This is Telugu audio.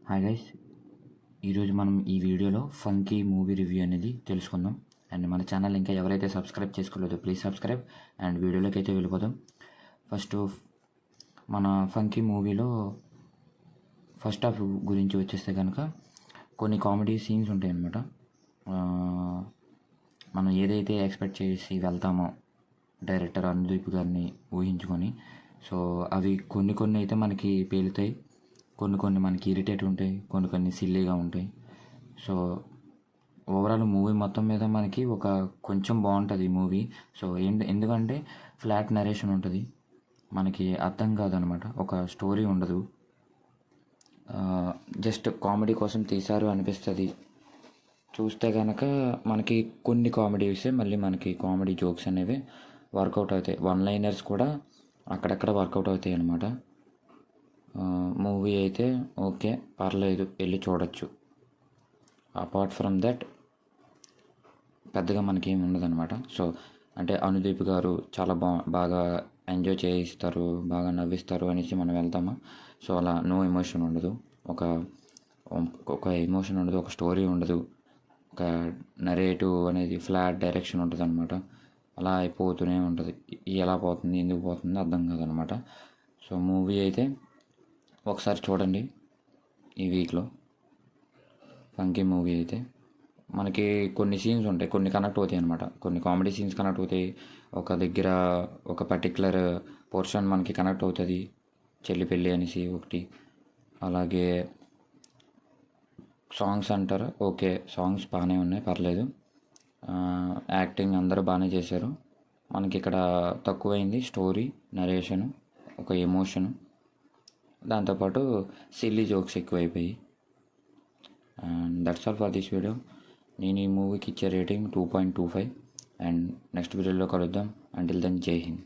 హాయ్ గైస్, ఈరోజు మనం ఈ వీడియోలో ఫంకీ మూవీ రివ్యూ అనేది తెలుసుకుందాం. అండ్ మన ఛానల్ ఇంకా ఎవరైతే సబ్స్క్రైబ్ చేసుకోలేదో ప్లీజ్ సబ్స్క్రైబ్. అండ్ వీడియోలోకి అయితే వెళ్ళిపోదాం. ఫస్ట్ మన ఫంకీ మూవీలో ఫస్ట్ హాఫ్ గురించి వచ్చేస్తే కనుక కొన్ని కామెడీ సీన్స్ ఉంటాయి అన్నమాట. మనం ఏదైతే ఎక్స్పెక్ట్ చేసి వెళ్తామో డైరెక్టర్ అనుదీప్ గారిని ఊహించుకొని, సో అవి కొన్ని అయితే మనకి పేలుతాయి, కొన్ని మనకి ఇరిటేట్ ఉంటాయి, కొన్ని సిల్లీగా ఉంటాయి. సో ఓవరాల్ మూవీ మొత్తం మీద మనకి ఒక కొంచెం బాగుంటుంది మూవీ. సో ఎందుకంటే ఫ్లాట్ నరేషన్ ఉంటుంది, మనకి అర్థం కాదనమాట, ఒక స్టోరీ ఉండదు, జస్ట్ కామెడీ కోసం తీశారు అనిపిస్తుంది. చూస్తే కనుక మనకి కొన్ని కామెడీసే మళ్ళీ మనకి కామెడీ జోక్స్ అనేవి వర్కౌట్ అవుతాయి, వన్ లైనర్స్ కూడా అక్కడక్కడ వర్కౌట్ అవుతాయి అన్నమాట. మూవీ అయితే ఓకే, పర్లేదు, వెళ్ళి చూడొచ్చు. అపార్ట్ ఫ్రమ్ దట్ పెద్దగా మనకి ఏమి ఉండదన్నమాట. సో అంటే అనుదీప్ గారు చాలా బాగా ఎంజాయ్ చేయిస్తారు, బాగా నవ్విస్తారు అనేసి మనం వెళ్తామా. సో అలా నో ఎమోషన్ ఉండదు, ఒక ఎమోషన్ ఉండదు, ఒక స్టోరీ ఉండదు, ఒక నరేటివ్ అనేది ఫ్లాట్ డైరెక్షన్ ఉంటుంది అనమాట. అలా అయిపోతూనే ఉంటుంది, ఎలా పోతుంది ఎందుకు పోతుంది అర్థం కాదనమాట. సో మూవీ అయితే ఒకసారి చూడండి ఈ వీక్లో. ఫంకీ మూవీ అయితే మనకి కొన్ని సీన్స్ ఉంటాయి, కొన్ని కనెక్ట్ అవుతాయి అనమాట. కొన్ని కామెడీ సీన్స్ కనెక్ట్ అవుతాయి, ఒక దగ్గర ఒక పర్టికులర్ పోర్షన్ మనకి కనెక్ట్ అవుతుంది, చెల్లి పెళ్ళి అనేసి ఒకటి. అలాగే సాంగ్స్ అంటారు, ఓకే సాంగ్స్ బాగానే ఉన్నాయి, పర్లేదు. యాక్టింగ్ అందరూ బాగానే చేశారు. మనకి ఇక్కడ తక్కువైంది స్టోరీ, నరేషను, ఒక ఎమోషను, దాంతోపాటు సిల్లీ జోక్స్ ఎక్కువైపోయి. And that's all for this video. నేను ఈ మూవీకి ఇచ్చే రేటింగ్ 2.25. అండ్ నెక్స్ట్ వీడియోలో కలుద్దాం. అంటిల్ దెన్ జై హింద్.